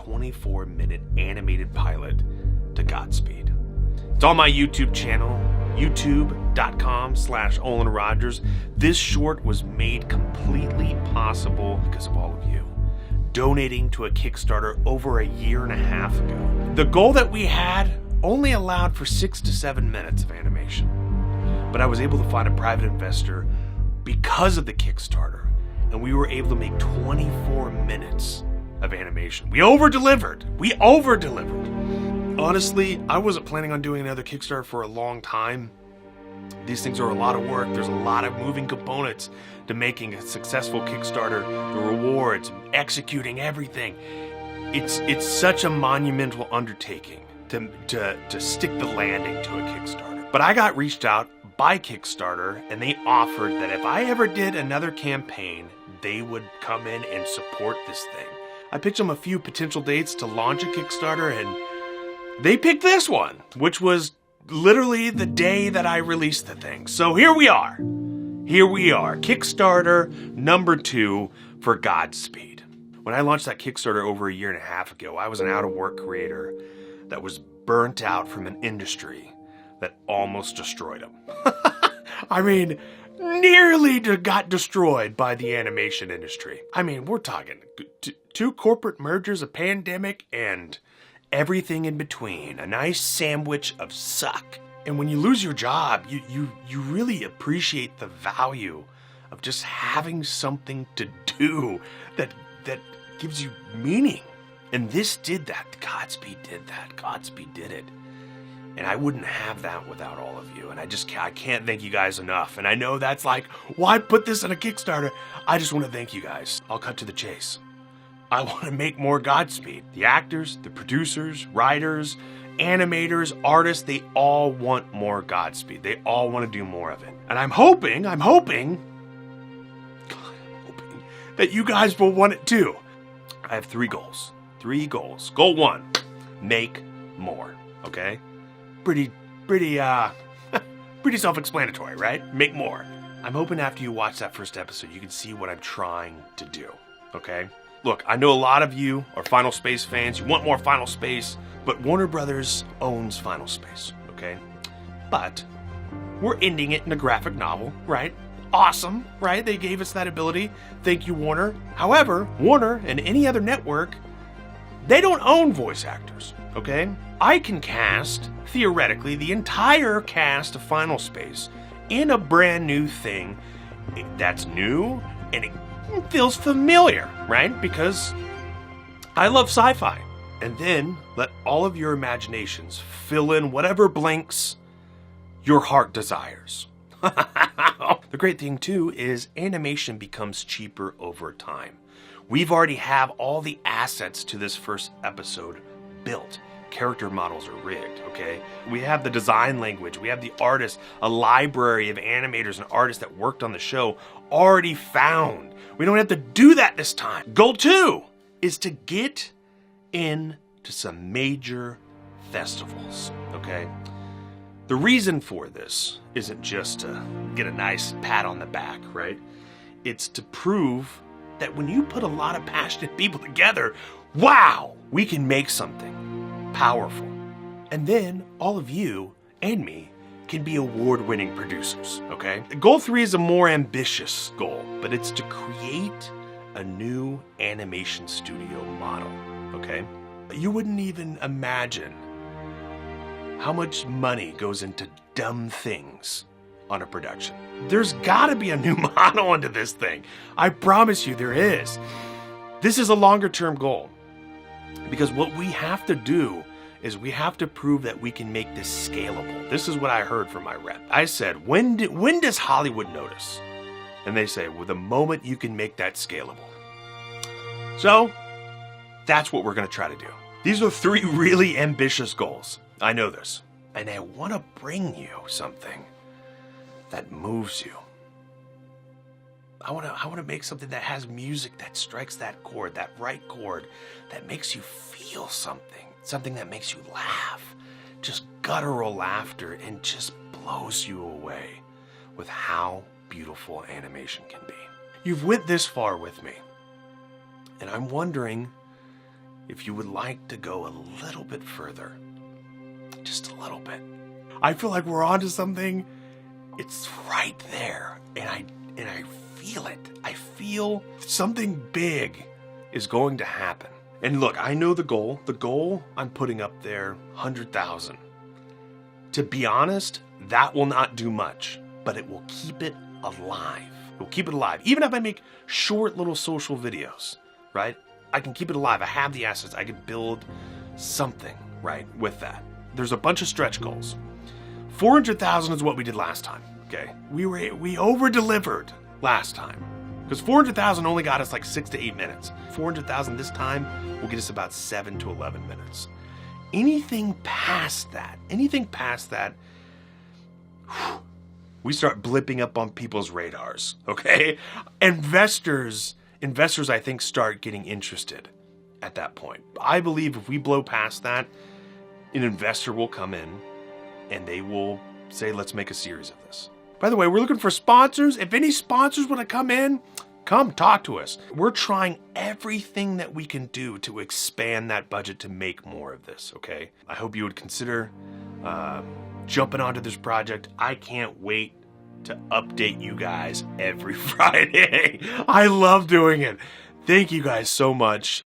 24-minute animated pilot to Godspeed. It's on my YouTube channel, youtube.com/Olan Rogers. This short was made completely possible because of all of you donating to a Kickstarter over a year and a half ago. The goal that we had only allowed for 6 to 7 minutes of animation, but I was able to find a private investor because of the Kickstarter, and we were able to make 24 minutes of animation. We over-delivered. Honestly, I wasn't planning on doing another Kickstarter for a long time. These things are a lot of work. There's a lot of moving components to making a successful Kickstarter, the rewards, executing everything. It's such a monumental undertaking to stick the landing to a Kickstarter. But I got reached out by Kickstarter, and they offered that if I ever did another campaign, they would come in and support this thing. I pitched them a few potential dates to launch a Kickstarter, and they picked this one, which was literally the day that I released the thing. So here we are. Kickstarter number 2 for Godspeed. When I launched that Kickstarter over a year and a half ago, I was an out-of-work creator that was burnt out from an industry that almost destroyed him. I mean, nearly got destroyed by the animation industry. I mean, we're talking 2 corporate mergers, a pandemic, and everything in between. A nice sandwich of suck. And when you lose your job, you really appreciate the value of just having something to do that gives you meaning. And this did that. Godspeed did that. Godspeed did it. And I wouldn't have that without all of you. And I can't thank you guys enough. And I know that's like, why put this in a Kickstarter? I just want to thank you guys. I'll cut to the chase. I want to make more Godspeed. The actors, the producers, writers, animators, artists, they all want more Godspeed. They all want to do more of it. And I'm hoping that you guys will want it too. I have 3 goals. 3 goals. Goal 1, make more. Okay? Pretty self-explanatory, right? Make more. I'm hoping after you watch that first episode, you can see what I'm trying to do. Okay? Look, I know a lot of you are Final Space fans. You want more Final Space, but Warner Brothers owns Final Space, okay? But we're ending it in a graphic novel, right? Awesome, right? They gave us that ability. Thank you, Warner. However, Warner and any other network, they don't own voice actors, okay? I can cast, theoretically, the entire cast of Final Space in a brand new thing that's new and it feels familiar, right? Because I love sci-fi. And then let all of your imaginations fill in whatever blanks your heart desires. The great thing too is animation becomes cheaper over time. We've already have all the assets to this first episode built. Character models are rigged, okay? We have the design language, we have the artists, a library of animators and artists that worked on the show already found. We don't have to do that this time. Goal 2 is to get into some major festivals, okay? The reason for this isn't just to get a nice pat on the back, right? It's to prove that when you put a lot of passionate people together, wow, we can make something powerful. And then all of you and me can be award-winning producers, okay? Goal 3 is a more ambitious goal, but it's to create a new animation studio model, okay? You wouldn't even imagine how much money goes into dumb things on a production. There's gotta be a new model into this thing. I promise you there is. This is a longer-term goal because what we have to do is we have to prove that we can make this scalable. This is what I heard from my rep. I said, when does Hollywood notice? And they say, well, the moment you can make that scalable. So that's what we're gonna try to do. These are 3 really ambitious goals. I know this. And I wanna bring you something that moves you. I wanna make something that has music that strikes that chord, that right chord, that makes you feel something. Something that makes you laugh. Just guttural laughter and just blows you away with how beautiful animation can be. You've went this far with me. And I'm wondering if you would like to go a little bit further, just a little bit, I feel like we're onto something. It's right there, and I feel it. I feel something big is going to happen. And look, I know the goal. The goal I'm putting up there, 100,000. To be honest, that will not do much, but it will keep it alive. It will keep it alive. Even if I make short little social videos, right? I can keep it alive. I have the assets. I can build something, right, with that. There's a bunch of stretch goals. 400,000 is what we did last time, okay? We over-delivered last time. Because 400,000 only got us like 6 to 8 minutes. 400,000 this time will get us about 7 to 11 minutes. Anything past that, we start blipping up on people's radars, okay? Investors, I think, start getting interested at that point. I believe if we blow past that, an investor will come in and they will say, let's make a series of this. By the way, we're looking for sponsors. If any sponsors want to come in, come talk to us. We're trying everything that we can do to expand that budget to make more of this, okay? I hope you would consider jumping onto this project. I can't wait to update you guys every Friday. I love doing it. Thank you guys so much.